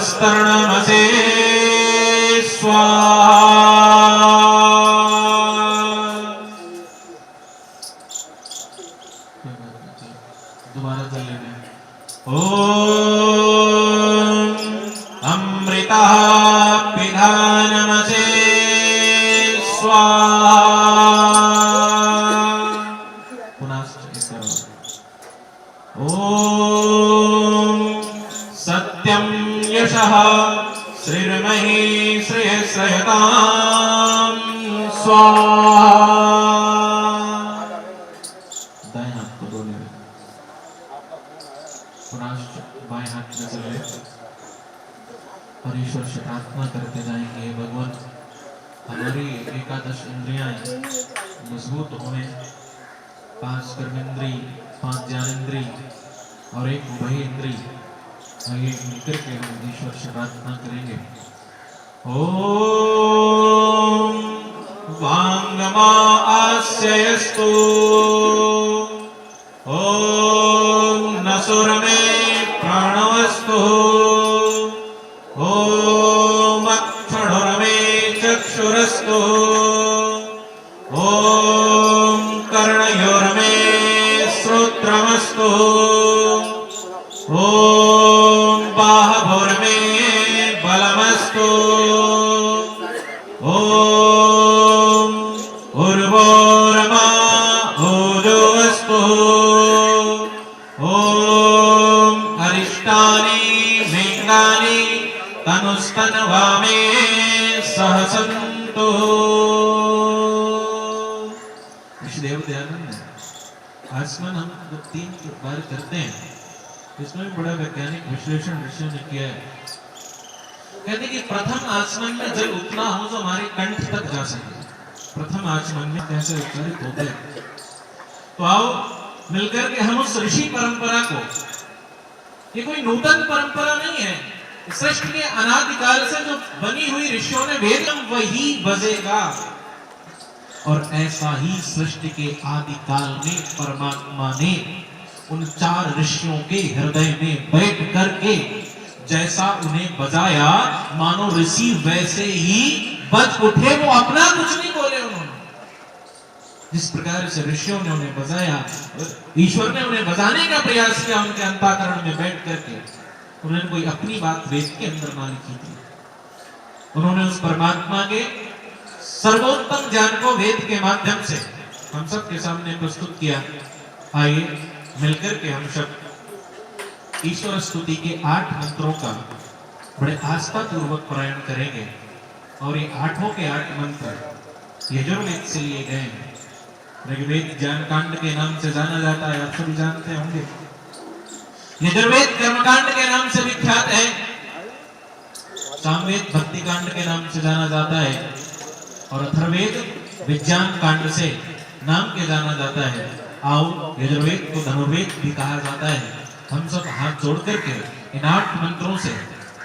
वस्तर्णमसे स्वाहा। दोबारा कर लेना। ओम अमृता पिधानमसे स्वाहा। पुनः ओम सत्यं यशः श्रीर्महि श्रेयस्रयतां स्वाहा। दाएं हाथ को धोने में पुनः बाएं हाथ में चले और ईश्वर से प्रार्थना करते जाएंगे। भगवान हमारी एकादश इंद्रियां मजबूत होने, 5 कर्मेंद्री, 5 ज्ञानेंद्री और 1 उभय इंद्री, आइए मिलकर के हम ईश्वर से प्रार्थना करेंगे। ओम वांगमा आस्यस्तु ओम नसुरमे प्राणवस्तु ओम अक्षरमे चक्षुरस्तु ओम कर्णयोर्मे श्रोत्रमस्तु ओम बाहुर्मे बलमस्तु ओम उर्वोरमा ओजोऽस्तु ओम अरिष्टानि मेघानि तनुस्तनवामे सहसन्तु। ऋषिदेव दयानंद आसमान हम जब 3 बार करते हैं, इसमें भी बड़ा वैज्ञानिक विश्लेषण ऋषियों ने किया है। कहते कि प्रथम आचमन में जल उतना हो जो हमारे कंठ तक जा सके। प्रथम आचमन में कैसे उच्चारित होते हैं, तो आओ मिलकर के हम उस ऋषि परंपरा को, ये कोई नूतन परंपरा नहीं है, सृष्टि के अनादिकाल से जो बनी हुई ऋषियों ने वेद, वही बजेगा। और ऐसा ही सृष्टि के आदिकाल में परमात्मा ने उन 4 ऋषियों के हृदय में बैठ करके जैसा उन्हें बजाया, मानो ऋषि वैसे ही बज उठे। वो अपना कुछ नहीं बोले, उन्होंने जिस प्रकार से ऋषियों ने उन्हें बजाया, ईश्वर ने उन्हें बजाने का प्रयास किया उनके अंतःकरण में बैठ करके। उन्होंने कोई अपनी बात वेद के अंदर ना लिखी थी, उन्होंने उस परमात्मा के सर्वोत्तम ज्ञान को वेद के माध्यम से हम सब के सामने प्रस्तुत किया। आइए मिलकर के हम सब ईश्वर स्तुति के 8 मंत्रों का बड़े आस्था पूर्वक पारायण करेंगे। और ये 8 के 8 मंत्र यजुर्वेद से लिए गए हैं। ऋग्वेद ज्ञान कांड के नाम से जाना जाता है, आप सभी जानते होंगे। यजुर्वेद कर्मकांड के नाम से विख्यात है। सामवेद भक्ति कांड के नाम से जाना जाता है और अथर्ववेद विज्ञान कांड से नाम के जाना जाता है। आओ यजुर्वेद को धनुर्वेद भी कहा जाता है। हम सब हाथ जोड़ करके इन 8 मंत्रों से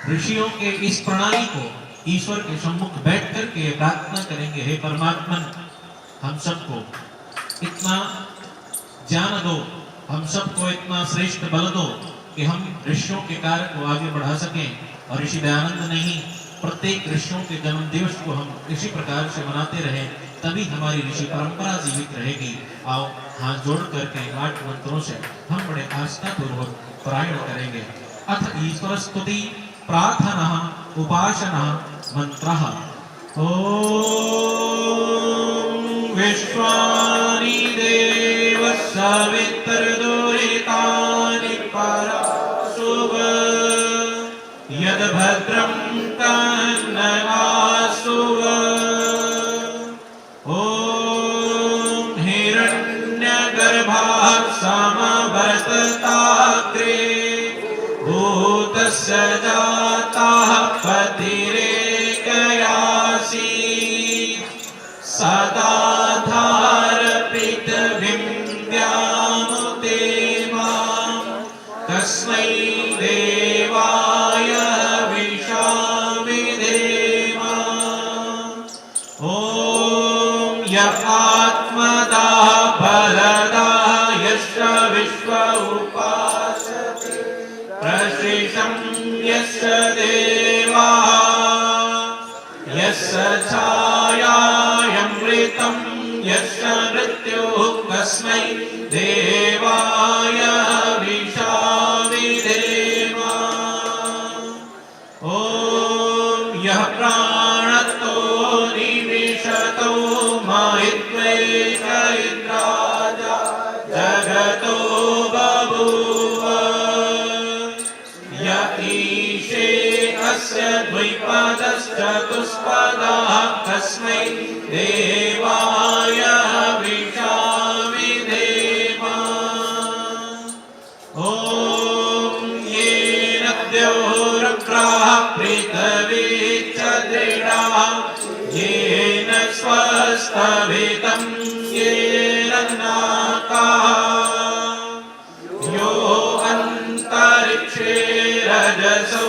ऋषियों के इस प्रणाली को ईश्वर के सम्मुख बैठ करके प्रार्थना करेंगे। हे परमात्मन, हम सबको इतना ज्ञान दो, हम सबको इतना श्रेष्ठ बल दो कि हम ऋषियों के कार्य को आगे बढ़ा सकें। और ऋषि दयानंद ने ही प्रत्येक ऋषियों के जन्म दिवस को हम इसी प्रकार से मनाते रहे, तभी हमारी ऋषि परंपरा जीवित रहेगी। आओ हाथ जोड़ करके 8 मंत्रों से हम बड़े आस्था पूर्वक पारायण करेंगे। अथ ईश्वर स्तुति प्रार्थना उपासना मंत्रः। ओम विश्वानि देव सवितर्दुरितानि पराशुभ यद भद्रं तन्नगासुव। ओम हिरण्यगर्भः समवर्तताग्रे भूतस्य जातः पतिरेकयासि सदा धारपृथिवीं व्यामुते मां तस्मै देवाय विशामि देवा। ओम यः आत्मदा बलदा यस्य विश्व उपासते प्रशिषं यस्य देव छायामृतं यस्य मृत्युः कस्मै देवाय विशाविधेम। ॐ यः प्राणतो निविशतो माहित्वेष इन्द्राजा जगतो बभूव। य ईशे अस्य द्विपदश्चतुष्पदः कस्मै देवाय विशाविधेम। ॐ येन द्योरुग्रः पृथिवी च दृढा येन स्वस्तभितं येन नाकाः यो अन्तरिक्षे रजसो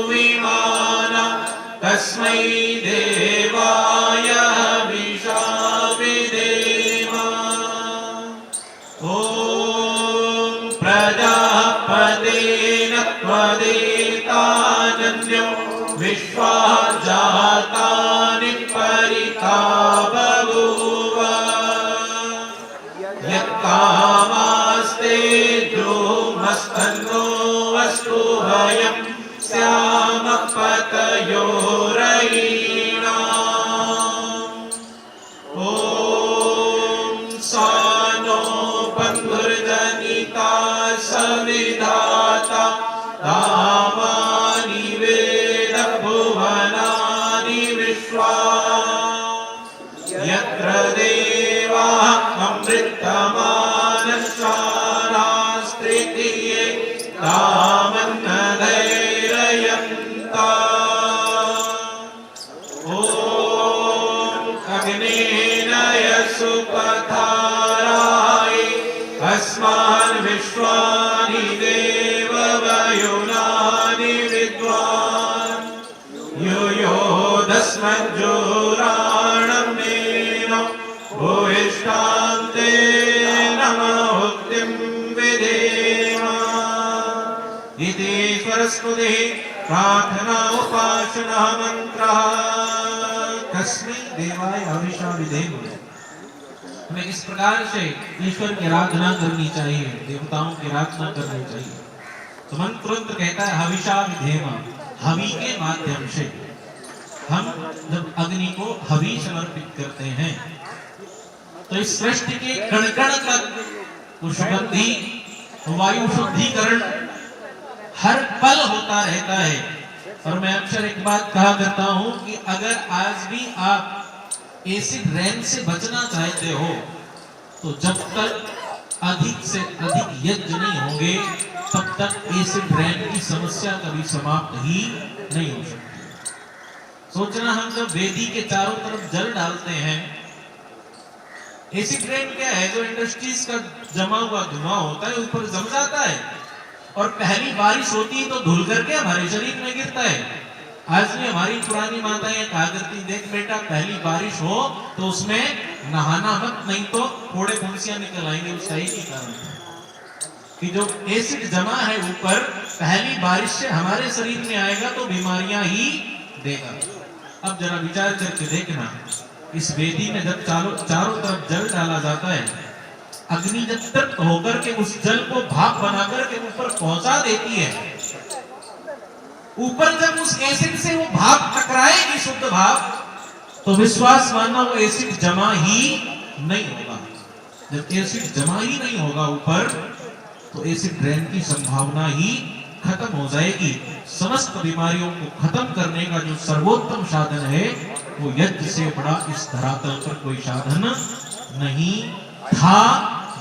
विमाना तस्मै देवाय विशाविधेम। ॐ प्रजापतेन त्वदेतानन्यो विश्वा जातानि परिता बभूव। यत्कामास्ते द्रुमस्तन्नो वस्तु वयं स्याम पतयोरयीणाम्। ॐ सानो बन्धुर्जनिता सविधाता तामानि वेद भुवनानि विश्वा। यत्र देवाः अमृतमानश्चारास्त्रितीये तामन्नधैर्ययन्ता। ॐ अग्नेन यसुपथाराय अस्मान् विश्वानि देववयुनानि विद्वान् युयोधस्मज्जोराणमेन भूयिष्ठान्ते नमोक्तिं विधेम। इति सरस्वती प्रार्थना उपासना मंत्रः तस्मै देवाय हविषा विधेम। हमें इस प्रकार से ईश्वर की आराधना करनी चाहिए, देवताओं की आराधना करनी चाहिए। तो मंत्र कहता है हविषा विधेम, हवि के माध्यम से हम जब अग्नि को हवि समर्पित करते हैं तो इस सृष्टि के कण कण तक शुद्धि वायु शुद्धिकरण हर पल होता रहता है। और मैं अक्सर एक बात कहा करता हूं कि अगर आज भी आप एसिड रेन से बचना चाहते हो तो जब तक अधिक से अधिक यज्ञ नहीं होंगे तब तक एसिड रेन की समस्या कभी समाप्त ही नहीं हो सकती। सोचना, हम जब वेदी के चारों तरफ जल डालते हैं, एसिड रेन क्या है? जो इंडस्ट्रीज का जमा हुआ धुआं होता है ऊपर जम जाता है और पहली बारिश होती है तो धुल करके हमारे शरीर में गिरता है। आज भी हमारी पुरानी माताएं कहा करती, देख बेटा पहली बारिश हो तो उसमें नहाना मत, नहीं तो फोड़े फुंसियां निकल आएंगे। उसका एक ही कारण है कि जो एसिड जमा है ऊपर, पहली बारिश से हमारे शरीर में आएगा तो बीमारियां ही देगा। अब जरा विचार करके देखना, इस वेदी में जब चारों तरफ जल डाला जाता है, अग्नि जब तृप्त होकर के उस जल को भाप बनाकर के ऊपर पहुंचा देती है, ऊपर जब उस एसिड से वो भाप टकराएगी शुद्ध भाप, तो विश्वास मानना वो एसिड जमा ही नहीं होगा। जब एसिड जमा ही नहीं होगा ऊपर तो एसिड रेन की संभावना ही खत्म हो जाएगी। समस्त बीमारियों को खत्म करने का जो सर्वोत्तम साधन है वो यज्ञ से बड़ा इस धरातल पर कोई साधन नहीं था,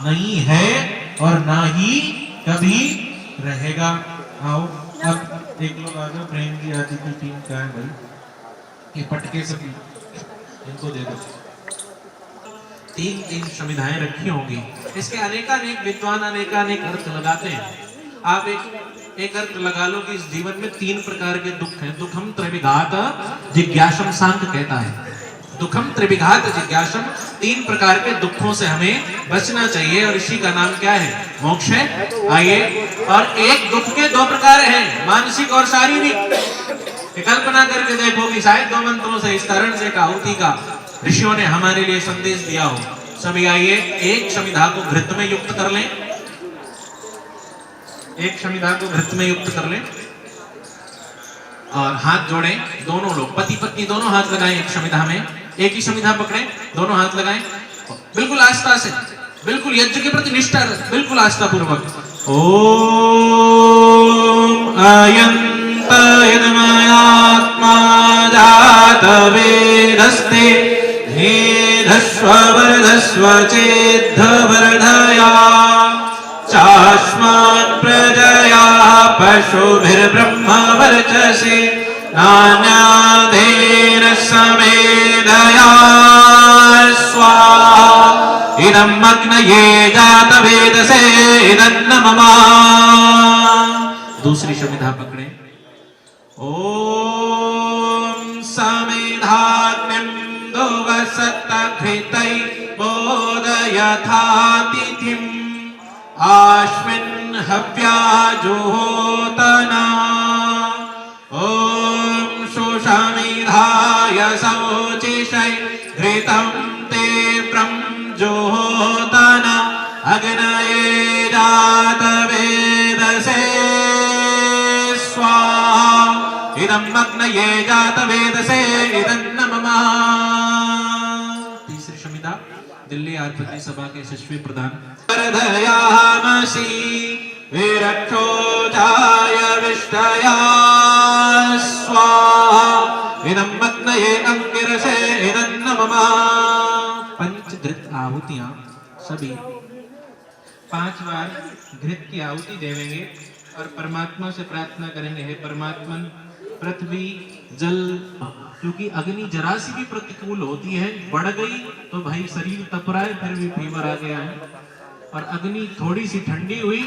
नहीं है और ना ही कभी रहेगा। आओ अब एक लोग आ जाओ, प्रेम जी आदि की टीम का है भाई, ये पटके सभी इनको दे दो। तीन संविधाएं रखी होंगी, इसके अनेकानेक विद्वान अनेकानेक अर्थ लगाते हैं। आप एक अर्थ लगा लो कि इस जीवन में तीन प्रकार के दुख हैं। दुखम त्रिविघात जिज्ञासम सांख्य कहता है, दुखम त्रिविघात जिज्ञासम, तीन प्रकार के दुखों से हमें बचना चाहिए और इसी का नाम क्या है? मोक्ष है। आइए, और एक दुख के दो प्रकार हैं, मानसिक और शारीरिक। कि कल्पना करके देखो कि शायद 2 मंत्रों से इस तरह से आहुति का ऋषियों ने हमारे लिए संदेश दिया हो। सभी आइए एक समिधा को घृत में युक्त कर लें, एक समिधा को घृत में युक्त कर लें और हाथ जोड़ें। दोनों लोग पति पत्नी दोनों हाथ लगाएं एक समिधा में, एक ही समिधा पकड़ें, दोनों हाथ लगाएं, बिल्कुल आस्था से, बिल्कुल यज्ञ के प्रति निष्ठा, बिल्कुल आस्था पूर्वक। ओम अयंत यदमयात्मा जात वेदस्ते नेधस्व वरदस्व चेद्ध वरदया चास्मान् प्रजया पशुभिर्ब्रह्म वर्चसे नान्यादेन समेधया स्वाहा इदं अग्नये जातवेदसे इदन्न मम। दूसरी समिधा पकड़े। ओम समिधाग्निं दुवसत्तघृतै बोधयथातिथिम् आश्विन् हव्याजुहोतना। ओम सुषमिधाय शोचिषै घृतं ते जुहोतना अग्नये जातवेदसे स्वाहा इदं अग्नये जातवेदसे इदन्न मम। तीसरी समिधा दिल्ली आरपति सभा के यशस्वी प्रधान। वर्धयामसि विरक्षोजाय विष्टया स्वाहा इदं अग्नये अंगिरसे इदन्न मम। पंचघृत आहुतियां सभी 5 बार घृत की आहुति देवेंगे और परमात्मा से प्रार्थना करेंगे, हे परमात्मन पृथ्वी जल, क्योंकि अग्नि जरा सी भी प्रतिकूल होती है, बढ़ गई तो भाई शरीर तप रहा है, फिर भी फीवर आ गया है, और अग्नि थोड़ी सी ठंडी हुई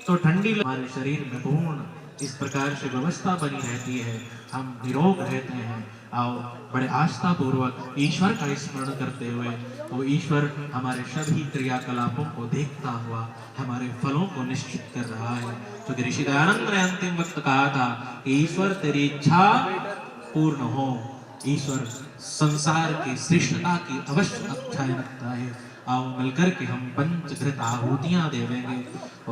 तो ठंडी हमारे शरीर में पूर्ण इस प्रकार से व्यवस्था बनी रहती है, हम निरोग रहते हैं। आओ बड़े आस्था पूर्वक ईश्वर का स्मरण करते हुए वो ईश्वर हमारे सभी क्रियाकलापों को देखता हुआ हमारे फलों को निश्चित कर रहा है। तो ऋषि दयानंद ने अंतिम वक्त कहा था कि ईश्वर तेरी इच्छा पूर्ण हो। ईश्वर संसार की श्रेष्ठता की अवश्य अच्छाई रखता है। आओ मिलकर के हम पंचघृत आहुतियां देवेंगे।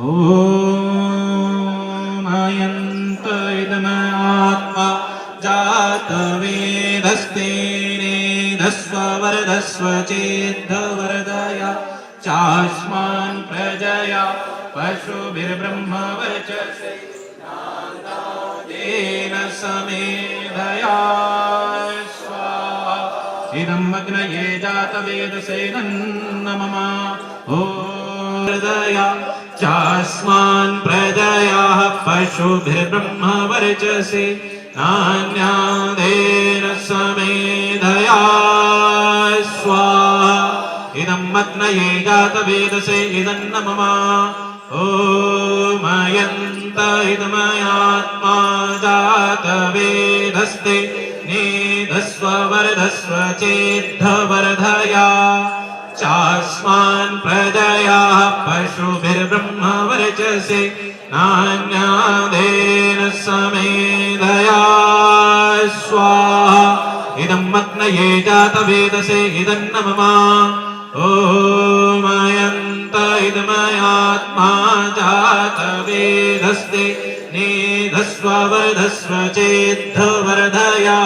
ओम अयंत इदमात्मा जात वेदस्ते नेधस्व वरदस्व चेद्ध वरदया चास्मान् प्रजया पशुभिर्ब्रह्म वर्चसे नान्यादेन समेधया स्वाहा इदं अग्नये जातवेदसे इदन्न मम। ओदया चास्मान् प्रजया पशुभिर्ब्रह्म वर्चसे नान्यादेन समेधया स्वाहा इदं अग्नये जातवेदसे इदन्न मम। ओम अयंत इदमयात्मा जातवेदस्ते नेधस्व वरदस्व चेद्ध वरदया चास्मान् प्रजया पशुभिर्ब्रह्म वर्चसे नान्यादेन समेधया स्वाहा इदं अग्नये जातवेदसे इदन्न मम। ओम अयंत इदमयात्मा जातवेदस्ते नेधस्व वरदस्व चेद्ध वरदया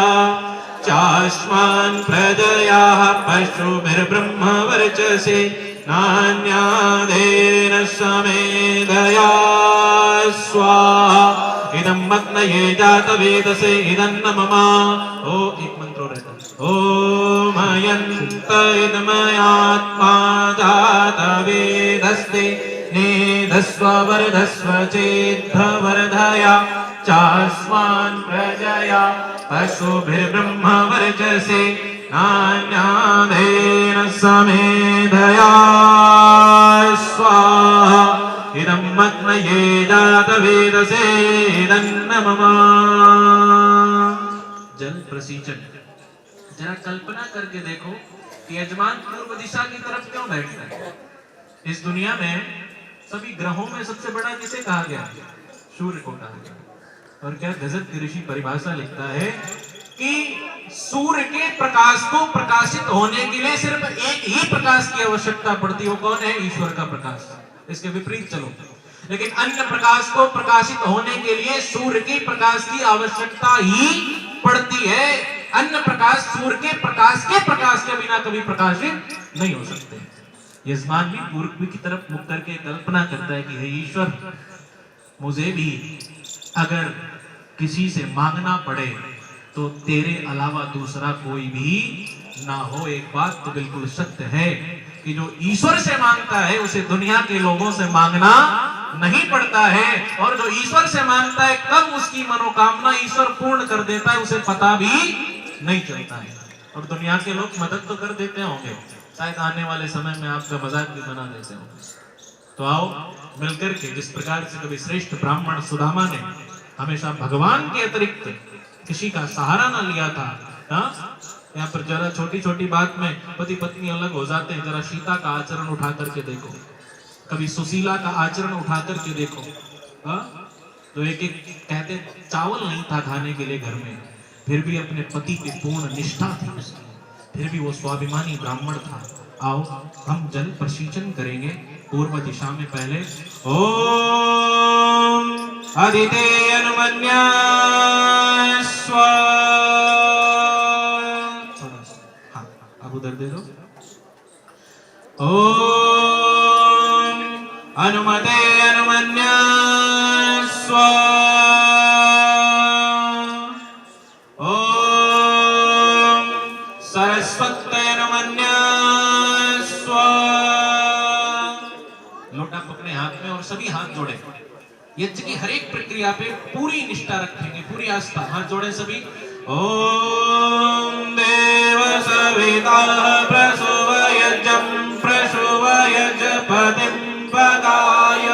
चास्मान् प्रजया पशुभिर्ब्रह्म वर्चसे नान्यादेन समेधया स्वाहा इदं अग्नये जातवेदसे इदन्न मम। ओ एक मंत्र रहता है। ओम अयंत इदमयात्मा जातवेदस्ते नेधस्व वरदस्व चेद्ध वरदया चास्मान् प्रजया पशुभिर्ब्रह्म वर्चसे नान्यादेन समेधया स्वाहा इदं अग्नये जातवेदसे इदन्न मम। जल प्रसीचन। जरा कल्पना करके देखो कि यजमान पूर्व दिशा की तरफ क्यों बैठता है। इस दुनिया में सभी ग्रहों में सबसे बड़ा किसे कहा गया? सूर्य को कहा गया। और क्या गजब की ऋषि परिभाषा लिखता है कि सूर्य के प्रकाश को प्रकाशित होने के लिए सिर्फ एक ही प्रकाश की आवश्यकता पड़ती है, वो कौन है? ईश्वर का प्रकाश। इसके विपरीत चलो, लेकिन अन्य प्रकाश को प्रकाशित होने के लिए सूर्य के प्रकाश की आवश्यकता ही पड़ती है। अन्य प्रकाश सूर्य के प्रकाश के बिना कभी प्रकाशित नहीं हो सकते। यजमान भी पूर्व की तरफ मुख करके कल्पना करता है कि हे ईश्वर, मुझे भी अगर किसी से मांगना पड़े तो तेरे अलावा दूसरा कोई भी ना हो। एक बात तो बिल्कुल सत्य है कि जो ईश्वर से मांगता है उसे दुनिया के लोगों से मांगना नहीं पड़ता है, और जो ईश्वर से मांगता है कब उसकी मनोकामना ईश्वर पूर्ण कर देता है उसे पता भी नहीं चलता है। और दुनिया के लोग मदद तो कर देते होंगे, शायद आने वाले समय में आपका मजाक भी बना देते होंगे। तो आओ मिलकर के, जिस प्रकार से कभी श्रेष्ठ ब्राह्मण सुदामा ने हमेशा भगवान के अतिरिक्त किसी का सहारा ना लिया था। यहाँ पर जरा छोटी छोटी बात में पति पत्नी अलग हो जाते हैं। जरा सीता का आचरण उठा करके देखो, कभी सुशीला का आचरण उठा करके देखो। तो एक एक कहते चावल नहीं था खाने के लिए घर में, फिर भी अपने पति की पूर्ण निष्ठा थी उसकी, फिर भी वो स्वाभिमानी ब्राह्मण था। आओ हम जल प्रशीचन करेंगे पूर्व दिशा में। पहले ओम आदिते अनुमन्या स्वा, हाँ अब उधर दे दो। ओम अनुमते अनुमन्या स्वा, ओम सरस्वती अनुमन्या स्वा। लोटा पकड़े हाथ में और सभी हाथ जोड़े। यज्ञ की हर एक प्रक्रिया पे पूरी निष्ठा रखेंगे, पूरी आस्था। हाथ जोड़े सभी। ओम देव सविता प्रसुवयजं प्रसुवयजपतिं पदाय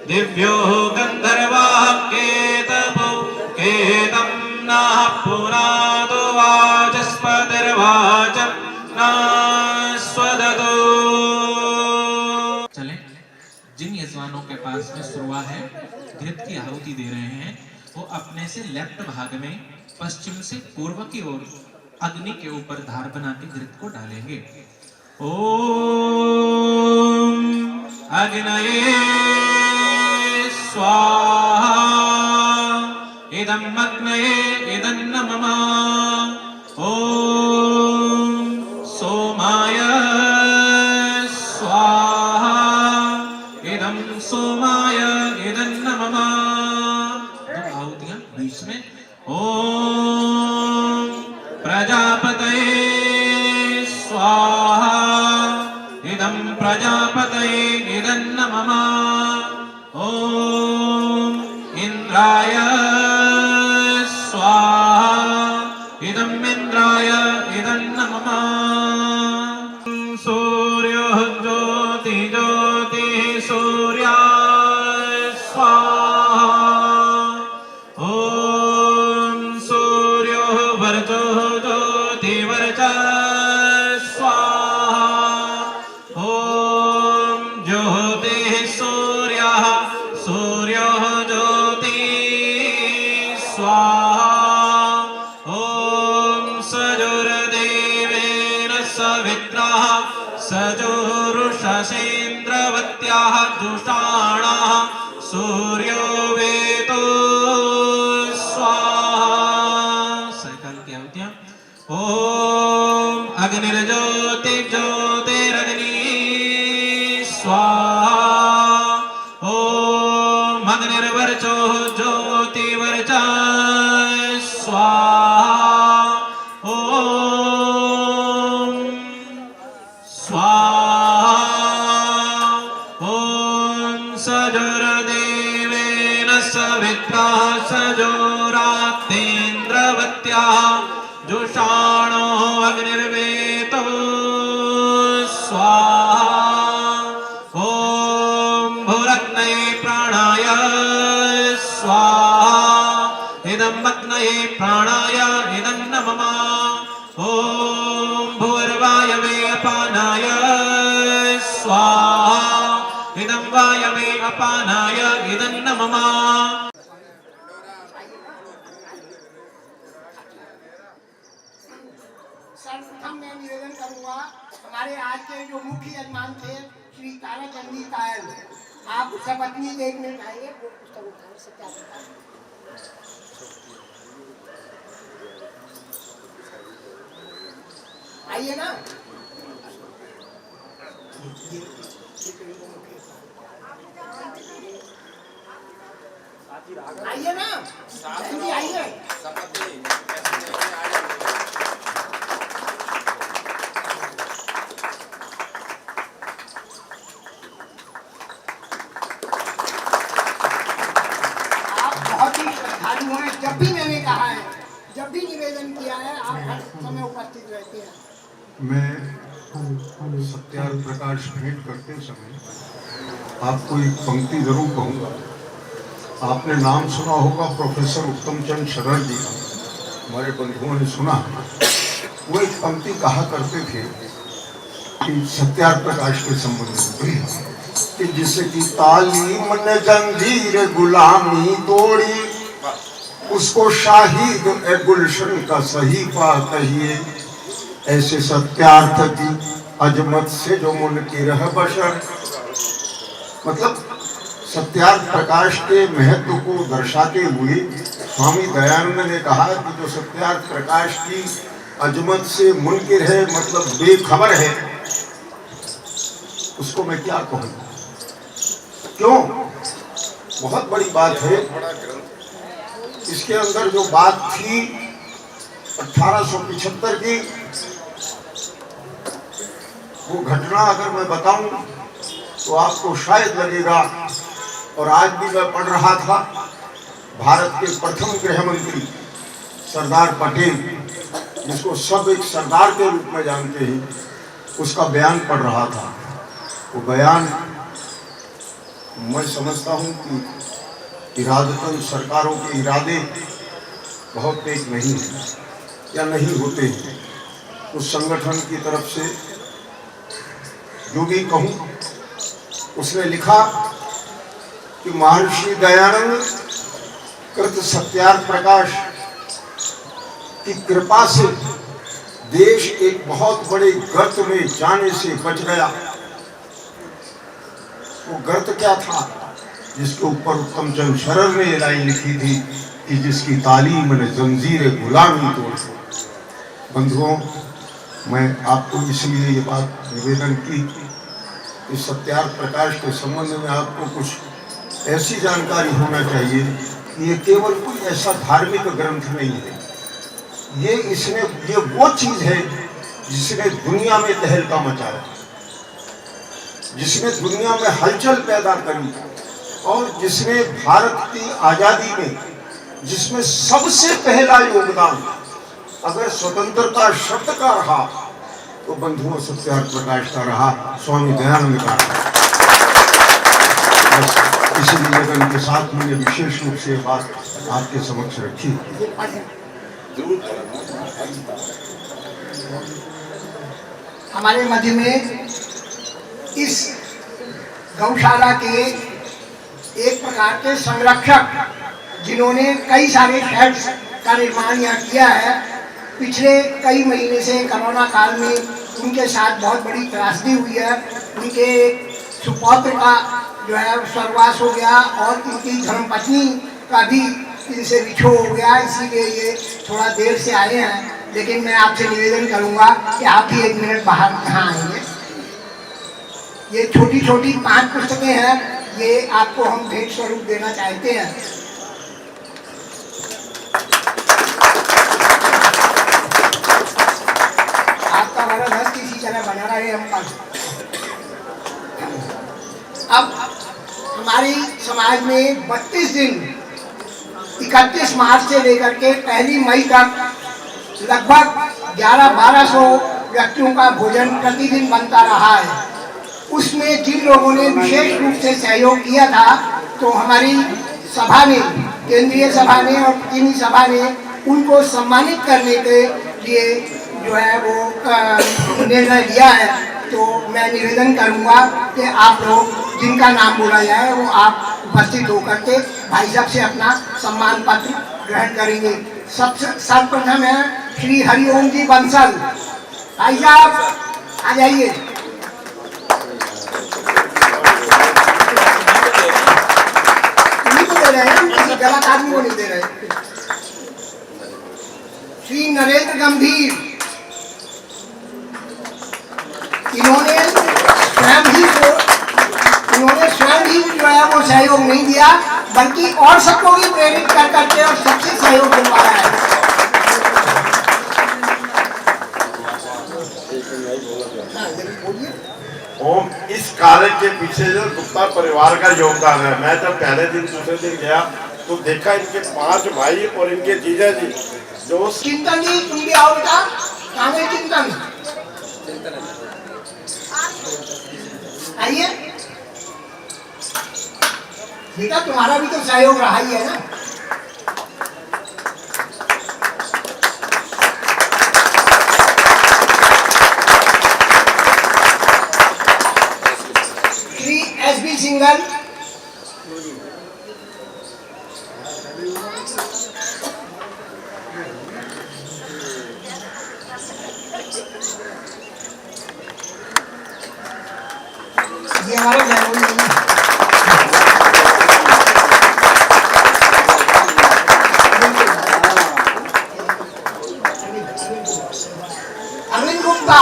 दिव्यो गंधर्वाः केतपो केतं नः पुनादो वाचस्पतिर्वाचं न स्वदतो। चलें, जिन यजमानों के पास में सुरवा है, घृत की आहुति दे रहे हैं, वो अपने से लेफ्ट भाग में पश्चिम से पूर्व की ओर अग्नि के ऊपर धार बना के घृत को डालेंगे। ओम अग्नये स्वाहा इदं अग्नये इदं मम। ओम सोमाय स्वाहा इदं सोमाय इदं मम। दो आहुतियां बीच में। ओम प्रजापतये स्वाहा इदं प्रजापतये इदं मम। ओम इंद्राय स्वाहा इदं इंद्राय इदं मम। सूर्यो ज्योति ज्योति सूर्याय स्वाहा। ओम सूर्यो वर्चो ज्योति वर्चः स्वाहा। ओम ज्योतिः सूर्यः सूर्यो ज्योति स्वाहा। ओम सजुर्देवेन सवित्रः सजुरुषसेन्द्रवत्याः जुषाणाः सूर्यो वेतो स्वाहा। सकल की आहुतियां। ओम अग्निर्ज्योति ज्योतिरग्नि स्वाहा। ओम अग्निर्वर्चो ज्योतिवर्चः स्वाहा। ओम स्वाहा। ओम सजुर्देवेन सवित्रः सजोरात्तेन्द्रवत्याः जुषाणो अग्निर्वेतो स्वाहा। ओम भूरग्नये प्राणाय स्वाहा इदं अग्नये प्राणाय इदं मम। ओम भूर्वायवे अपानाय स्वाहा इदं वायवे अपानाय इदं मम। चंदी कायल। आप सपत्नी एक मिनट आइए, वो पुस्तक उठाएं, सत्याग्रह। आइए ना, आइए ना, आइए। जब भी मैंने कहा है, जब भी निवेदन किया है, आप हर समय उपस्थित रहते हैं। मैं सत्याग्रह प्रकाश भेंट करते समय आपको एक पंक्ति जरूर कहूँगा। आपने नाम सुना होगा प्रोफेसर उत्तम चंद शरर जी, हमारे बंधुओं ने सुना। वो एक पंक्ति कहा करते थे कि सत्याग्रह प्रकाश के संबंध में कि जिसकी तालीम ने जंजीर गुलामी तोड़ी, उसको शाहिद ए गुलशन का सहीफा कहिए। ऐसे सत्यार्थ की अजमत से जो मुनकिर है बशर। मतलब सत्यार्थ प्रकाश के महत्व को दर्शाते हुए स्वामी दयानंद ने कहा कि जो सत्यार्थ प्रकाश की अजमत से मुनकिर है, मतलब बेखबर है, उसको मैं क्या कहूँ। क्यों? बहुत बड़ी बात है। इसके अंदर जो बात थी 1875 की, वो घटना अगर मैं बताऊं तो आपको शायद लगेगा, और आज भी मैं पढ़ रहा था, भारत के प्रथम गृह मंत्री सरदार पटेल, जिसको सब एक सरदार के रूप में जानते हैं, उसका बयान पढ़ रहा था। वो बयान मैं समझता हूं कि इरादतन सरकारों के इरादे बहुत तेज नहीं है या नहीं होते हैं। उस संगठन की तरफ से जो भी कहूं, उसने लिखा कि महर्षि दयानंद कृत सत्याग्रह प्रकाश की कृपा से देश एक बहुत बड़े गर्त में जाने से बच गया। वो गर्त क्या था? जिसके ऊपर उत्तम चंद शरर ने ये लाइन लिखी थी कि जिसकी तालीम ने जंजीर गुलामी तोड़। बंधुओं, मैं आपको इसलिए ये बात निवेदन की कि सत्याग्रह प्रकाश के संबंध में आपको कुछ ऐसी जानकारी होना चाहिए कि ये केवल कोई ऐसा धार्मिक ग्रंथ नहीं है। ये वो चीज है जिसने दुनिया में तहलका मचाया, जिसने दुनिया में हलचल पैदा करी, और जिसने भारत की आजादी में, जिसमें सबसे पहला योगदान अगर स्वतंत्रता शब्द का रहा तो बंधुओं सत्याग्रह प्रकाश का रहा, स्वामी दयानंद का रहा। इसी निवेदन के साथ मैंने विशेष रूप से बात आपके समक्ष रखी। हमारे मध्य में इस गौशाला के एक प्रकार के संरक्षक, जिन्होंने कई सारे शेड्स का निर्माण यहाँ किया है। पिछले कई महीने से कोरोना काल में उनके साथ बहुत बड़ी त्रासदी हुई है। उनके सुपौत्र का जो है स्वर्गवास हो गया, और उनकी धर्मपत्नी का भी इनसे विछोह हो गया, इसीलिए ये थोड़ा देर से आए हैं। लेकिन मैं आपसे निवेदन करूंगा कि आप भी एक मिनट बाहर यहाँ आएंगे। ये छोटी छोटी 5 पुस्तकें हैं, ये आपको हम भेंट स्वरूप देना चाहते हैं। आपका वरद हस्त इसी तरह बना रहे हम पर। अब हमारी समाज में 32 दिन 31 मार्च से लेकर के 1 मई तक लगभग 1100-1200 व्यक्तियों का भोजन प्रतिदिन बनता रहा है। उसमें जिन लोगों ने विशेष रूप से सहयोग किया था, तो हमारी सभा ने, केंद्रीय सभा ने और प्रतिनिधि सभा ने उनको सम्मानित करने के लिए जो है वो निर्णय लिया है। तो मैं निवेदन करूंगा कि आप लोग जिनका नाम बोला जाए वो आप उपस्थित होकर के भाई साहब से अपना सम्मान पत्र ग्रहण करेंगे। सर्वप्रथम है श्री हरिओम जी बंसल। भाई साहब आ जाइए। रहे हैं, हम किसी गलत आदमी को नहीं दे रहे। श्री नरेंद्र गंभीर, इन्होंने स्वयं ही जो है वो सहयोग नहीं दिया, बल्कि और सबको भी प्रेरित कर करके और सबसे सहयोग दिलवाया है। ओम, इस कार्य के पीछे जो गुप्ता परिवार का योगदान है। मैं जब पहले दिन दूसरे दिन गया तो देखा इनके 5 भाई और इनके जीजा जी जो चिंतन जी, तुम भी आओ बेटा, कांग्रेस चिंतन आइए बेटा, तुम्हारा भी तो सहयोग रहा ही है ना। श्री SB सिंगल, ये हमारे जरूरी नहीं है। अरविंद गुप्ता,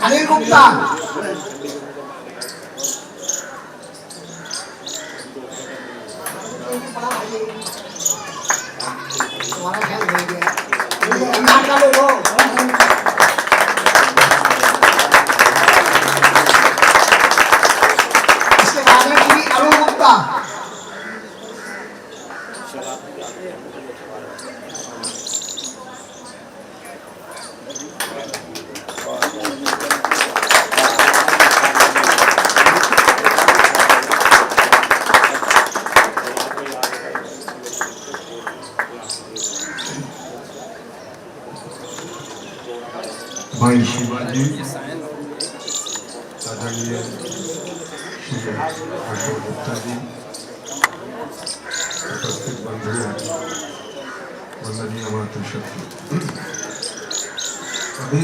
अनिल गुप्ता, तुम्हारा ख्याल हो गया, अंदाज का लोग हो। इसके बाद में श्री अरुण गुप्ता, भाई शिवाजी, आदरणीय श्री अशोक गुप्ता जी, उपस्थित बंधुओं, वंदनीय मातृशक्ति। अभी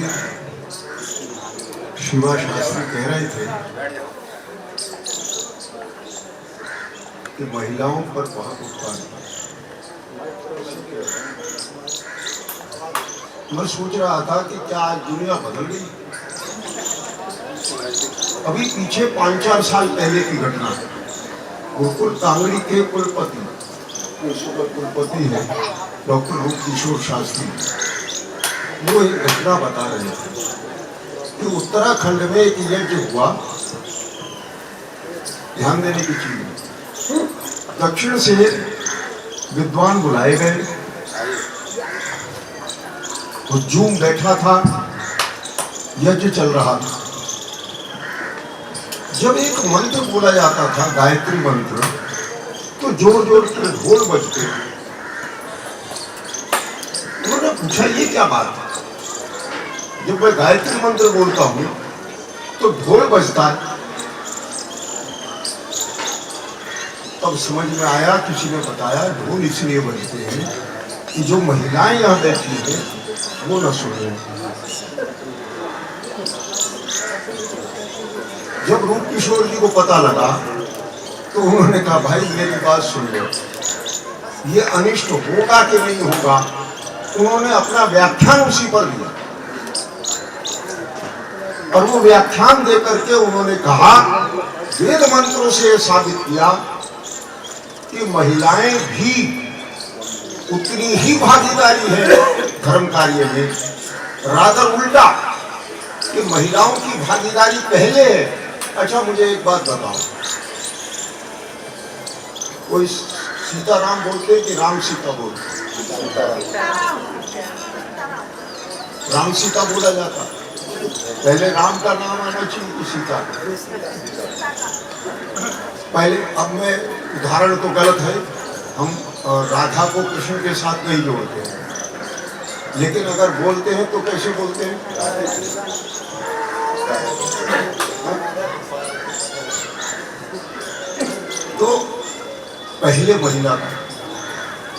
शिवा शास्त्री कह रहे थे कि महिलाओं पर बहुत उत्पाद। मैं सोच रहा था कि क्या आज दुनिया बदल गई। अभी पीछे 5-4 साल पहले की घटना, गोकुल कांगड़ी के कुलपति, कुलपति है डॉक्टर रूप किशोर शास्त्री, वो एक घटना बता रहे थे कि उत्तराखंड में एक यज्ञ हुआ। ध्यान देने की चीज, दक्षिण से विद्वान बुलाए गए, तो जूम बैठा था, यज्ञ चल रहा था। जब एक मंत्र बोला जाता था, गायत्री मंत्र, तो जोर जोर के ढोल बजते। उन्होंने पूछा ये क्या बात है, जब मैं गायत्री मंत्र बोलता हूं तो ढोल बजता है। तब समझ में आया, किसी ने बताया ढोल इसलिए बजते हैं कि जो महिलाएं यहाँ बैठी हैं वो न सुन रहे। जब रूप किशोर जी को पता लगा तो उन्होंने कहा भाई मेरी बात सुन लो, ये अनिष्ट होगा कि नहीं होगा। उन्होंने अपना व्याख्यान उसी पर दिया और वो व्याख्यान दे करके उन्होंने कहा, वेद मंत्रों से साबित किया कि महिलाएं भी उतनी ही भागीदारी है धर्म कार्य में, रादर उल्टा कि महिलाओं की भागीदारी पहले है। अच्छा मुझे एक बात बताओ, कोई सीताराम बोलते कि राम सीता बोलते? राम सीता बोला जाता, पहले राम का नाम आना चाहिए कि सीता। पहले, अब मैं उदाहरण तो गलत है, हम राधा को कृष्ण के साथ नहीं जोड़ते हैं, लेकिन अगर बोलते हैं तो कैसे बोलते हैं? तो पहले महिला का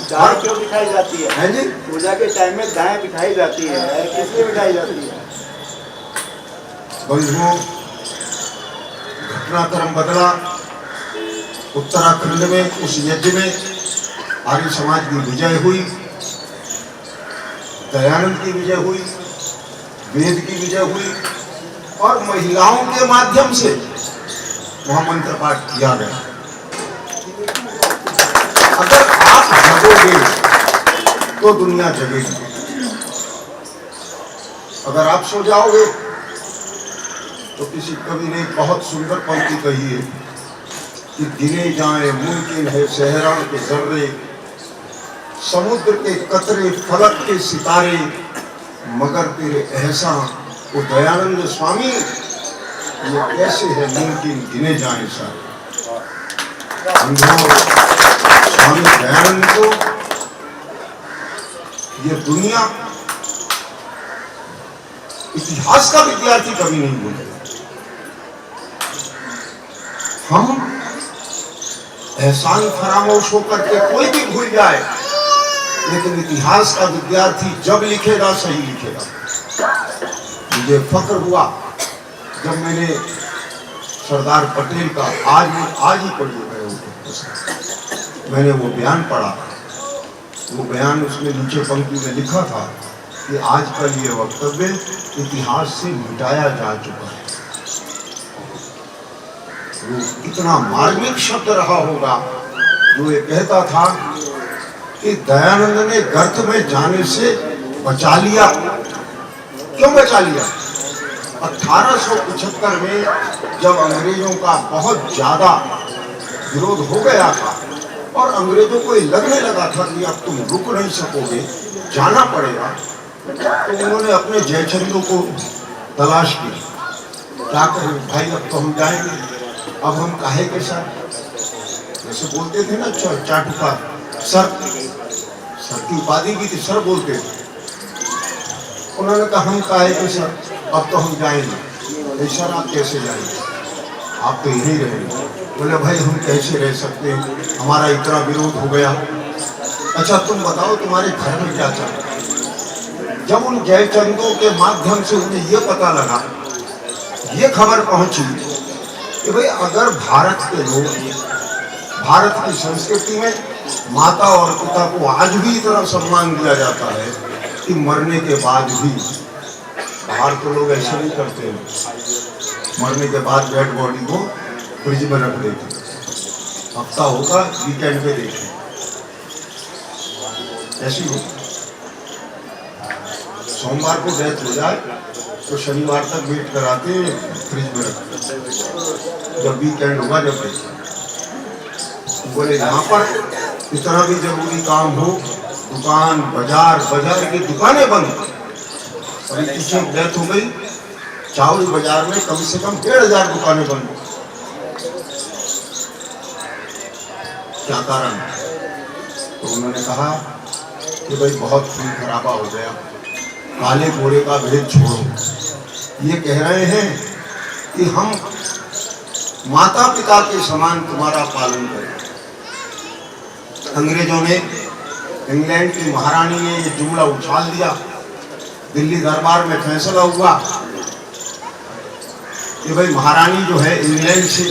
गाय क्यों बिठाई जाती है? है जी। पूजा के टाइम में गाय बिठाई जाती है, किस लिए बिठाई जाती है? बंधुओं, घटनाक्रम बदला। उत्तराखंड में उस यज्ञ में आर्य समाज की विजय हुई, दयानंद की विजय हुई, वेद की विजय हुई और महिलाओं के माध्यम से वहां मंत्र पाठ किया गया। अगर आप जगोगे तो दुनिया जगेगी, अगर आप सो जाओगे तो किसी कवि ने बहुत सुंदर पंक्ति कही है कि गिने जाए मुमकिन है सहरा के जर्रे, समुद्र के कतरे, फलक के सितारे, मगर तेरे एहसान वो दयानंद स्वामी ये कैसे है मुमकिन गिने जाए सारे। स्वामी दयानंद को ये दुनिया इतिहास का विद्यार्थी कभी नहीं भूलेगा। हम एहसान फरामोश होकर के कोई भी भूल जाए, लेकिन इतिहास का विद्यार्थी जब लिखेगा सही लिखेगा। मुझे फख्र हुआ जब मैंने सरदार पटेल का आज ही पढ़ी मैंने वो बयान पढ़ा। वो बयान उसमें नीचे पंक्ति में लिखा था कि आज का ये वक्तव्य इतिहास से मिटाया जा चुका है। वो इतना मार्मिक शब्द रहा होगा जो ये कहता था कि दयानंद ने गर्त में जाने से बचा लिया। क्यों बचा लिया? 1875 में जब अंग्रेजों का बहुत ज्यादा विरोध हो गया था और अंग्रेजों को लगने लगा था कि अब तुम रुक नहीं सकोगे, जाना पड़ेगा, तो उन्होंने अपने जयचंदों को तलाश की। क्या करें भाई, अब तो हम जाएंगे, अब हम काहे के साथ, जैसे बोलते थे ना चाटुका सर की उपाधि की थी, सर बोलते थे। उन्होंने कहा हम काहे के सर, अब तो हम जाएंगे। सर आप कैसे जाएंगे, आप तो यहीं रहेंगे। बोले भाई हम कैसे रह सकते हैं, हमारा इतना विरोध हो गया। अच्छा तुम बताओ तुम्हारे घर में क्या चल रहा है। जब उन जयचंदों के माध्यम से उन्हें ये पता लगा, ये खबर पहुंची कि भाई अगर भारत के लोग, भारत की संस्कृति में माता और पिता को आज भी इतना सम्मान दिया जाता है कि मरने के बाद भी, बाहर के लोग ऐसे नहीं करते हैं, मरने के बाद डेड बॉडी को फ्रिज में रख देते, हफ्ता होगा वीकेंड पे देखें, ऐसी हो। सोमवार को डेथ हो जाए तो शनिवार तक वेट कराते हैं, फ्रिज में रखते, जब वीकेंड होगा जब देखें। बोले यहाँ पर इतना भी जरूरी काम हो, दुकान बाजार की दुकानें बंद। और किसी की डेथ हो गई, चावल बाजार में कम से कम 1500 दुकानें बंद। क्या कारण? तो उन्होंने कहा कि भाई बहुत खून खराबा हो गया, काले गोरे का भेद छोड़ो। ये कह रहे हैं कि हम माता पिता के समान तुम्हारा पालन करें। अंग्रेजों ने, इंग्लैंड की महारानी ने ये जुमला उछाल दिया। दिल्ली दरबार में फैसला हुआ कि भाई महारानी जो है, इंग्लैंड से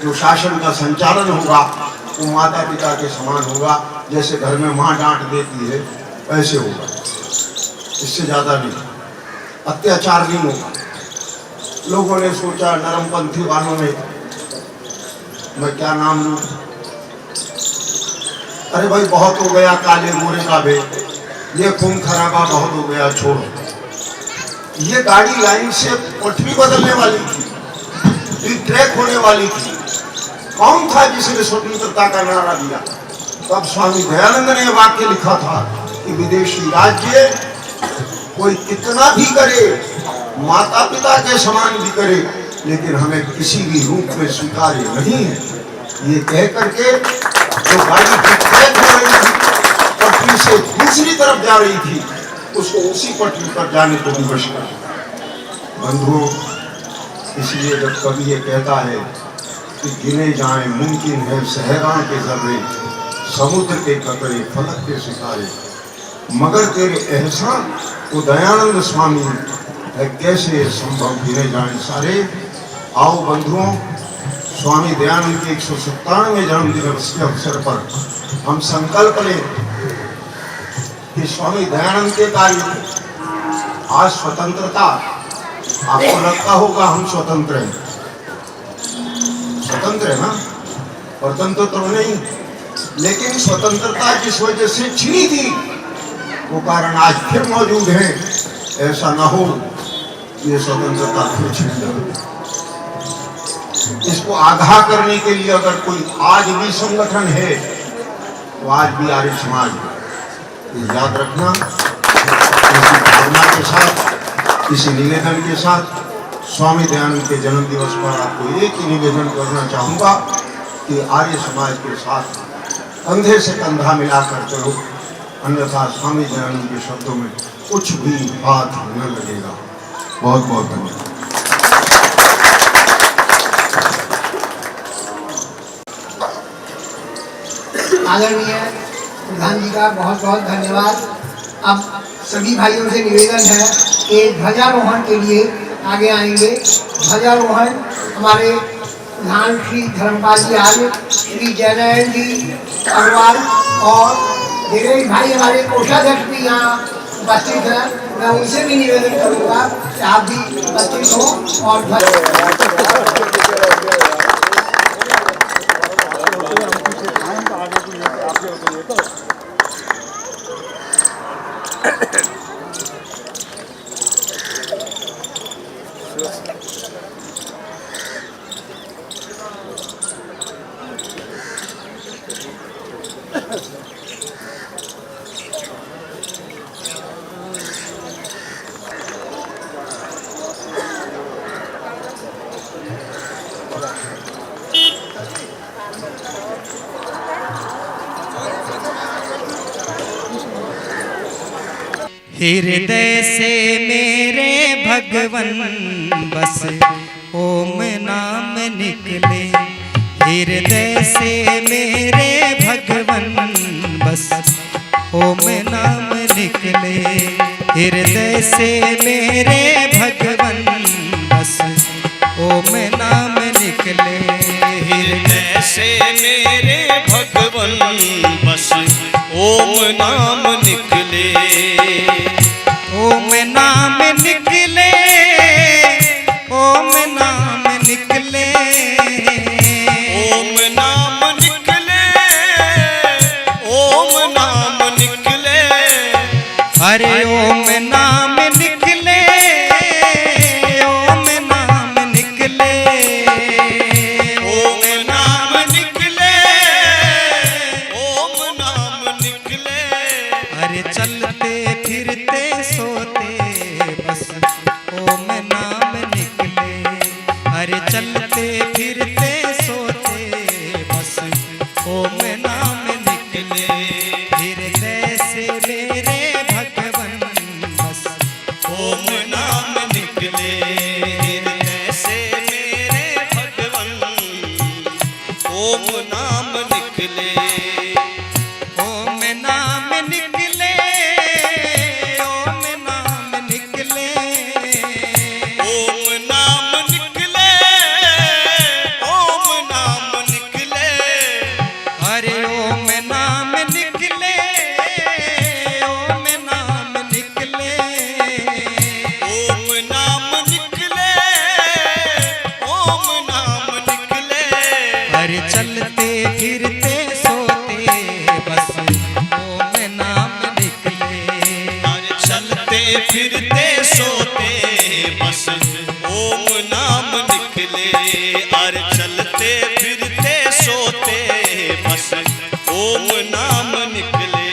जो शासन का संचालन होगा वो माता पिता के समान होगा। जैसे घर में माँ डांट देती है वैसे होगा, इससे ज्यादा नहीं, अत्याचार नहीं होगा। लोगों ने सोचा, नरमपंथी वालों ने, मैं क्या नाम लूं, अरे भाई बहुत हो गया काले गोरे का भेद, ये खून खराबा बहुत हो गया, छोड़ो। ये गाड़ी लाइन से पटरी बदलने वाली थी, ट्रैक होने वाली थी। कौन था जिसने स्वतंत्रता का नारा दिया? तब स्वामी दयानंद ने वाक्य लिखा था कि विदेशी राज्य कोई कितना भी करे, माता पिता के समान भी करे, लेकिन हमें किसी भी रूप में स्वीकार्य नहीं है। ये कह करके जो गाड़ी ट्रैक हो रही थी, पटरी से दूसरी तरफ जा रही थी, उसको उसी पटरी पर जाने को विवश कर। बंधुओं, इसलिए जब कवि ये कहता है कि गिने जाए मुमकिन है सहरा के जर्रे, समुद्र के कतरे, फलक के सितारे, मगर तेरे एहसान वो दयानंद स्वामी है, कैसे संभव गिने जाए सारे। आओ बंधुओं, स्वामी दयानंद के 197वें जन्मदिन के अवसर पर हम संकल्प लें कि स्वामी दयानंद के कार्य, आज स्वतंत्रता, आपको लगता होगा हम स्वतंत्र हैं, स्वतंत्र है ना, परतंत्र तो नहीं, लेकिन स्वतंत्रता जिस वजह से छिनी थी वो कारण आज फिर मौजूद है। ऐसा ना हो ये स्वतंत्रता फिर छिन जाए। इसको आगाह करने के लिए अगर कोई आज भी संगठन है तो आज भी आर्य समाज है। ये याद रखना। इसी भावना के साथ, इसी निवेदन के साथ स्वामी दयानंद के जन्म दिवस पर आपको एक ही निवेदन करना चाहूँगा कि आर्य समाज के साथ कंधे से कंधा मिलाकर चलो, अन्यथा स्वामी दयानंद के शब्दों में कुछ भी हाथ न लगेगा। बहुत बहुत धन्यवाद। आदरणीय प्रधान जी का बहुत बहुत धन्यवाद। अब सभी भाइयों से निवेदन है कि ध्वजारोहण के लिए आगे आएंगे। ध्वजारोहण हमारे प्रधान श्री धर्मपाल जी आर्य, श्री जयनारायण जी अग्रवाल और धीरे भाई हमारे कोषाध्यक्ष भी यहाँ उपस्थित हैं। मैं उनसे भी निवेदन करूँगा कि आप भी उपस्थित हों और हृदय से मेरे भगवन बस ओम नाम निकले, हृदय से मेरे भगवन बस ओम नाम निकले, हृदय से मेरे भगवन बस ओम नाम निकले, हृदय से मेरे भगवन बस ओम नाम निकले, ओम नाम निकले, ओम नाम निकले, ओम नाम निकले, ओम नाम निकले, अरे ओम नाम निकले, ओम नाम निकले, ओम नाम निकले, ओम नाम निकले, अरे चलते फिरते सोते बस ओम नाम निकले, अरे चलते फिरते सोते बस ओम नाम निकले, हृदय से मेरे भगवन बस ओम नाम निकले, हृदय से मेरे भगवन ओम नाम निकले, ओम नाम निकले, ओम नाम निकले, ओम नाम निकले, ओम नाम निकले, अरे ओम नाम निकले, ओम नाम निकले, ओम नाम निकले, ओम नाम निकले, अरे चलते फिरते सोते बस ओम नाम निकले, अरे चलते फिरते सोते बस ओम नाम निकले, अरे चलते फिरते सोते बस ओम नाम निकले।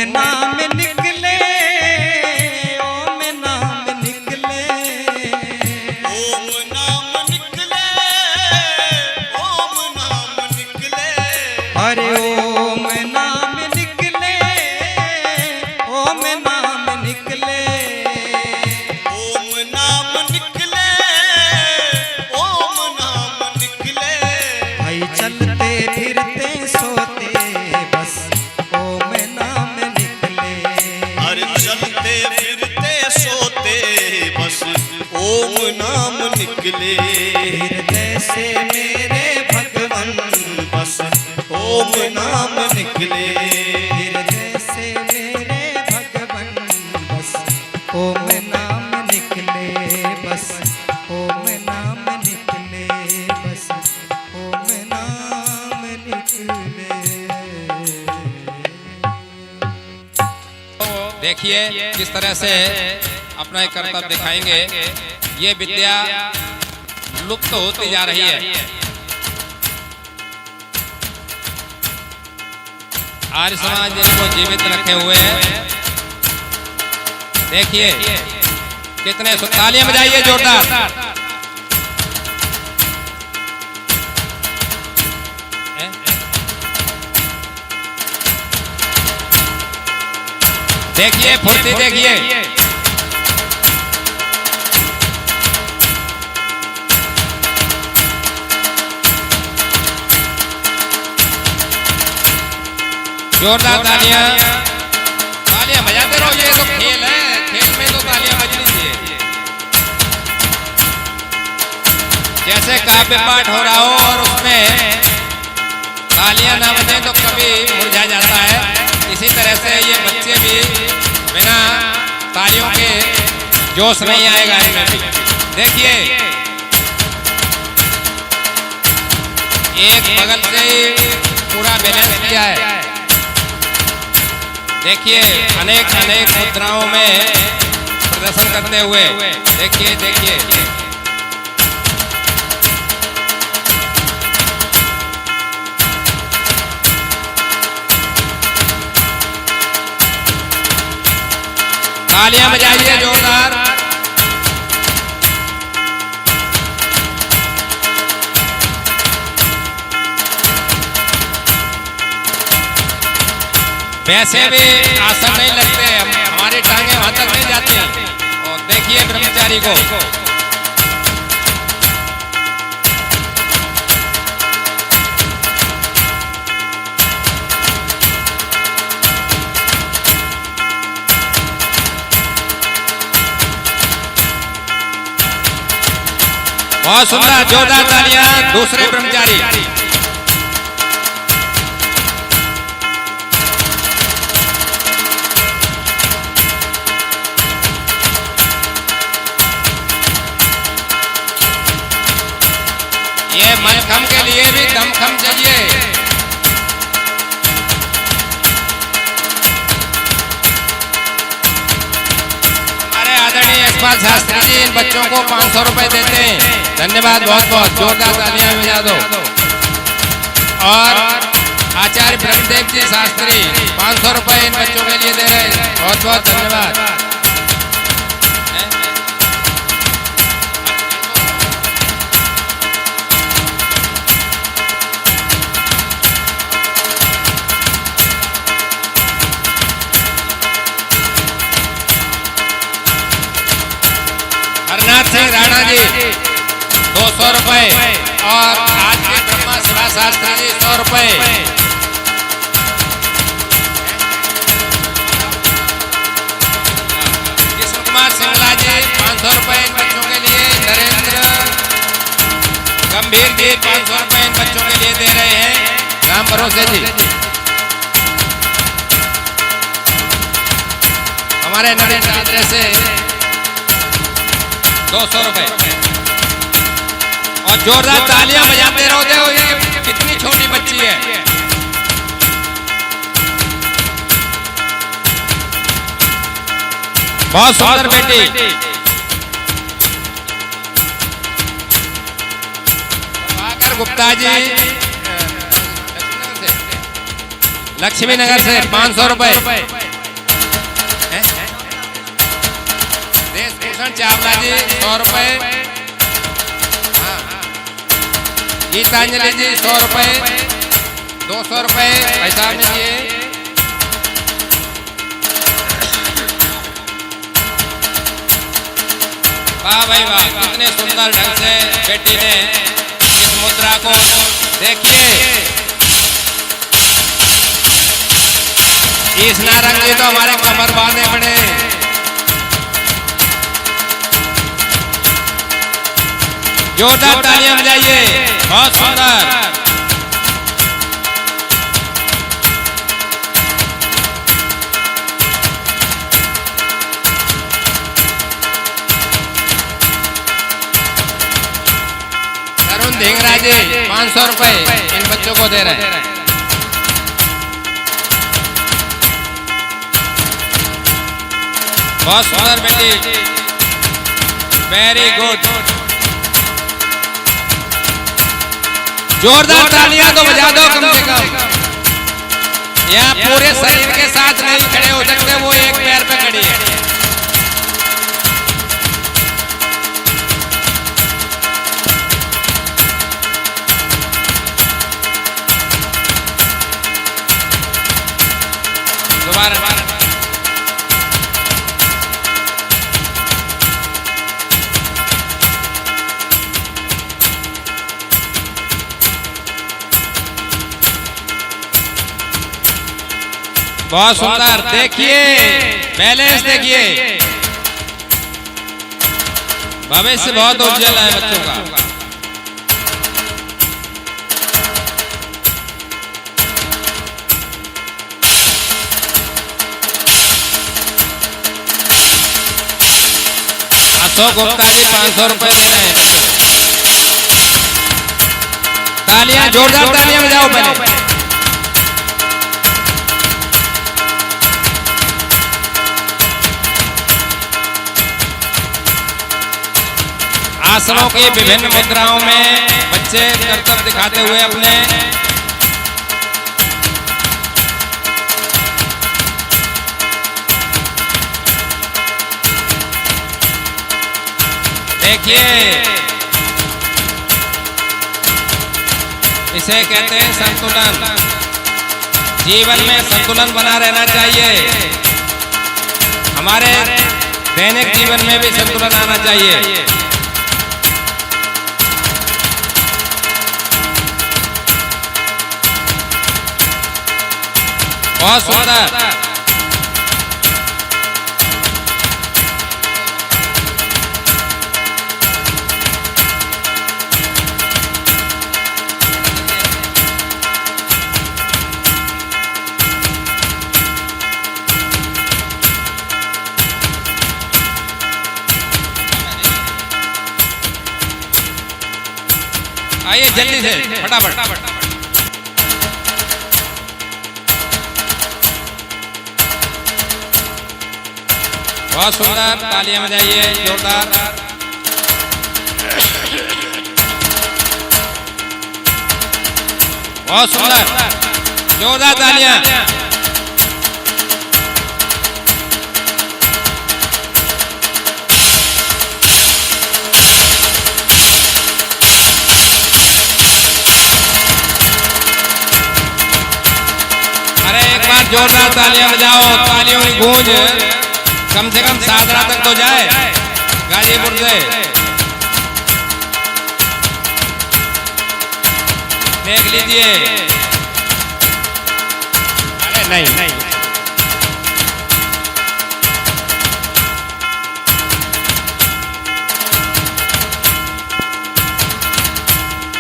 नाम निकले, ओम नाम निकले, ओम नाम निकले, ओम नाम निकले, अरे ओम नाम निकले, ओम नाम निकले, ओम नाम निकले, ओम नाम निकले। भाई चलते फिरते सोते बस ओम नाम निकले। अरे चलते फिरते सोते बस ओम नाम निकले। हृदय से मेरे भगवन बस ओम नाम निकले। हृदय से मेरे भगवन बस ओम नाम निकले, बस ओम नाम निकले, बस ओम नाम निकले। देखिए किस तरह से अपना एक कर्तव्य दिखाएंगे। ये विद्या लुप्त होती जा रही है। आर्य समाज इनको जीवित रखे हुए है। देखिए कितने तालियां बजाइए जोरदार। देखिए फुर्ती देखिए। जोरदार तालियां, तालियां बजाते रहो। ये तो खेल है, खेल में तो तालियां बजनी चाहिए। जैसे काव्य पाठ हो रहा हो और उसमें तालियां ना बजे तो कभी मुरझा जाता है। इसी तरह से ये बच्चे भी बिना तालियों के जोश नहीं आएगा इनमें भी। देखिए एक बगल से ही पूरा बैलेंस किया है। देखिए अनेक अनेक मुद्राओं में प्रदर्शन करते हुए। देखिए देखिए तालियां बजाइए जोरदार। वैसे भी आसन नहीं लगते, हमारी टांगे वहां तक नहीं जाती। और देखिए ब्रह्मचारी को बहुत सुंदर जोरदार तालियां। दूसरे ब्रह्मचारी ये मनखम के लिए भी दमखम चाहिए। हमारे आदरणीय यशपाल शास्त्री जी इन बच्चों को 500 रुपए देते हैं। धन्यवाद बहुत बहुत। जोरदार तालियां बजा दो। और आचार्य ब्रह्मदेव जी शास्त्री 500 रुपए इन बच्चों के लिए दे रहे हैं। बहुत बहुत धन्यवाद। हरनाथ सिंह राणा जी 200 रुपए और आज के ब्रह्मा शिवा शास्त्री जी 100 रुपए। कृष्ण कुमार सिंगला जी 500 रुपए इन बच्चों के लिए। नरेंद्र गंभीर जी 500 रुपए इन बच्चों के लिए दे रहे हैं। राम भरोसे जी हमारे नरेंद्र आदरे से 200 रुपए। और जोरदार तालियां बजाते रहो। देखो ये कितनी छोटी बच्ची है। बहुत सुंदर बेटी। प्रभाकर गुप्ता जी लक्ष्मी नगर से 500 रुपए। भूषण चावला जी 100 रुपए। गीतांजलि जी 100 रुपए। 200 रुपए भाई साहब ने दिए। वाह भाई वाह, कितने सुंदर ढंग से बेटी ने इस मुद्रा को देखिए। इस नारंग जी तो हमारे कमर बांधे पड़े। जोरदार तालियां बजाइए, बहुत सुंदर। तरुण ढींगरा जी 500 रुपए इन बच्चों को दे रहे हैं। बहुत सुंदर बेटी, वेरी गुड। जोरदार तालियां तो बजा दो कम से कम। यहाँ पूरे शरीर के साथ नहीं खड़े हो सकते, वो एक पैर पे खड़ी है। दोबारा बहुत सुंदर। देखिए बैलेंस, देखिए भविष्य बहुत उज्जवल है बच्चों का। अशोक गुप्ता जी 500 रुपए दे रहे हैं। तालियां, जोरदार तालियां बजाओ पहले। आसनों की विभिन्न मुद्राओं में बच्चे करतब दिखाते हुए अपने देखिए, इसे कहते हैं संतुलन। जीवन में संतुलन बना रहना चाहिए। हमारे दैनिक जीवन में भी संतुलन आना चाहिए। बहुत सुंदर। आइए जल्दी से फटाफट। बहुत सुंदर, तालियां बजाइए जोरदार। बहुत सुंदर, जोरदार तालियां। अरे एक बार जोरदार तालियां बजाओ। तालियों की गूंज कम से कम सादरा तक तो जाए गाजीपुर से। देख लीजिए। अरे नहीं,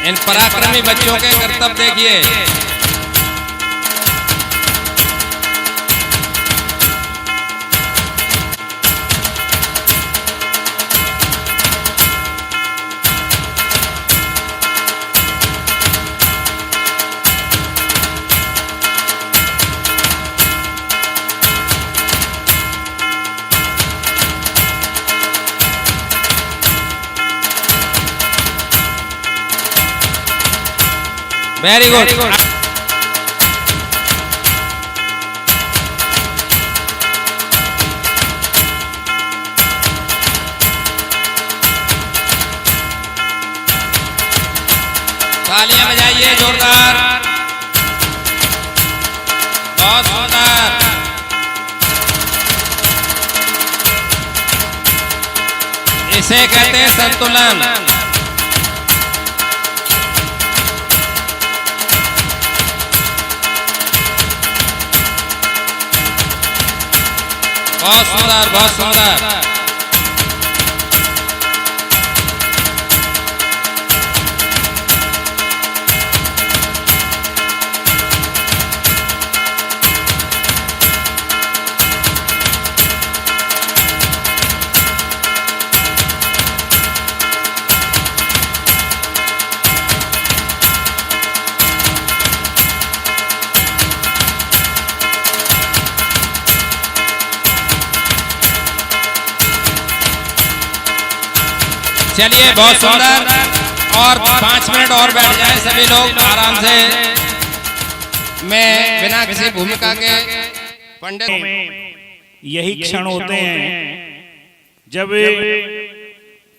इन पराक्रमी बच्चों के करतब देखिए। Very good. बहुत सुंदर। इसे कहते हैं संतुलन। बहुत सुंदर, बहुत सुंदर। चलिए, बहुत सुंदर। और 5 मिनट और बैठ जाएं सभी लोग आराम से। मैं बिना किसी भूमिका के पंडित। यही क्षण होते हैं जब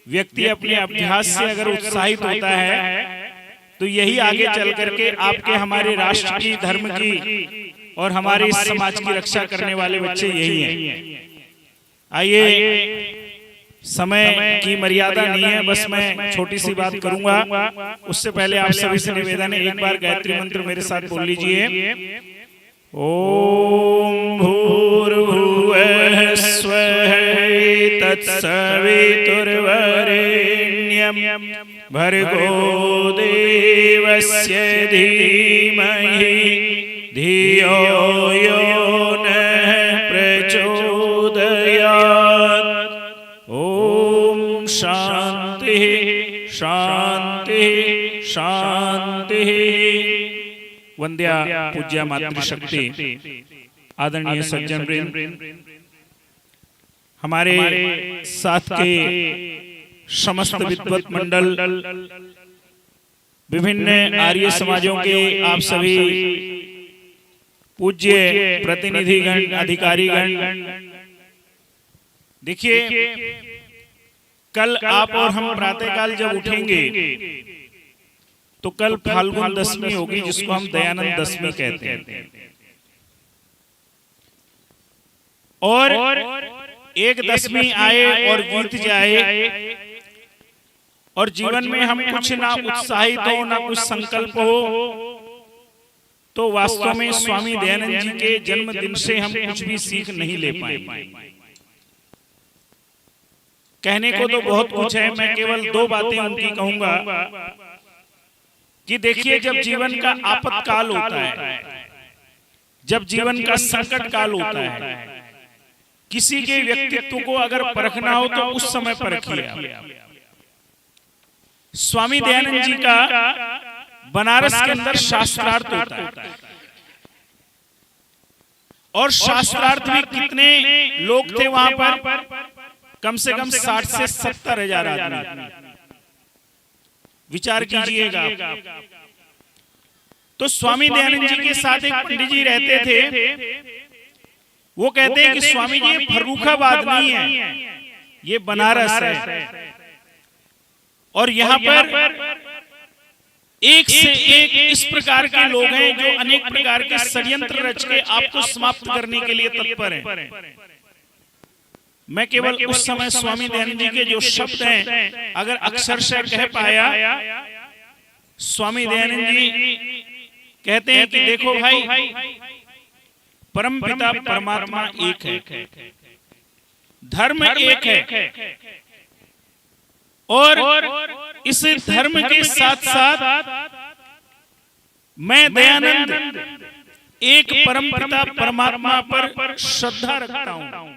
व्यक्ति अपने अभ्यास से अगर उत्साहित होता है, तो यही आगे चल करके आपके हमारे राष्ट्र की, धर्म की और हमारे इस समाज की रक्षा करने वाले बच्चे यही हैं। आइए, समय की मर्यादा नहीं है, बस मैं छोटी सी बात करूंगा। उससे पहले आप सभी से निवेदन है, एक बार गायत्री मंत्र मेरे साथ बोल लीजिए। ओम भूर्भुवः स्वः तत्सवितुर्वरेण्यं भर्गो देवस्य धीमहि धियो यो नः प्रचोदयात्। ओम शांति शांति शांति। वंद्या पूज्या मातृशक्ति, आदरणीय सज्जन वृंद, हमारे साथ के समस्त विद्वत मंडल, विभिन्न आर्य समाजों के आप सभी पूज्य प्रतिनिधिगण, अधिकारीगण, देखिए, कल आप और हम प्रातःकाल जब उठेंगे तो कल फाल्गुन दशमी होगी, जिसको हम दयानंद दशमी कहते हैं। और एक दशमी आए और बीत जाए और जीवन में हम कुछ ना उत्साहित हो, ना कुछ संकल्प हो, तो वास्तव में स्वामी दयानंद जी के जन्मदिन से हम कुछ भी सीख नहीं ले पाएंगे। कहने को तो बहुत कुछ है, मैं केवल 2 बातें उनकी कहूंगा कि देखिए, जब जीवन का आपातकाल होता है, जब जीवन का संकट काल होता है, किसी के व्यक्तित्व को अगर परखना हो तो उस समय परखिए। स्वामी दयानंद जी का बनारस के अंदर शास्त्रार्थ होता है, और शास्त्रार्थ भी कितने लोग थे वहां पर? कम से कम 60 से 70 हजार आदमी। विचार कीजिएगा। तो स्वामी दयानंद जी के साथ एक पंडित जी रहते थे। वो कहते हैं कि स्वामी जी, ये फर्रुखाबाद नहीं है, ये बनारस है, और यहाँ पर एक से एक इस प्रकार के लोग हैं जो अनेक प्रकार के षड्यंत्र रच के आपको समाप्त करने के लिए तत्पर हैं। मैं केवल उस समय स्वामी दयानंद जी के जो शब्द हैं अगर अक्षरशः कह पाया, स्वामी दयानंद जी कहते हैं कि देखो भाई, परम पिता परमात्मा एक है, धर्म एक है, और इस धर्म के साथ साथ मैं दयानंद एक परम पिता परमात्मा पर श्रद्धा रखता हूं।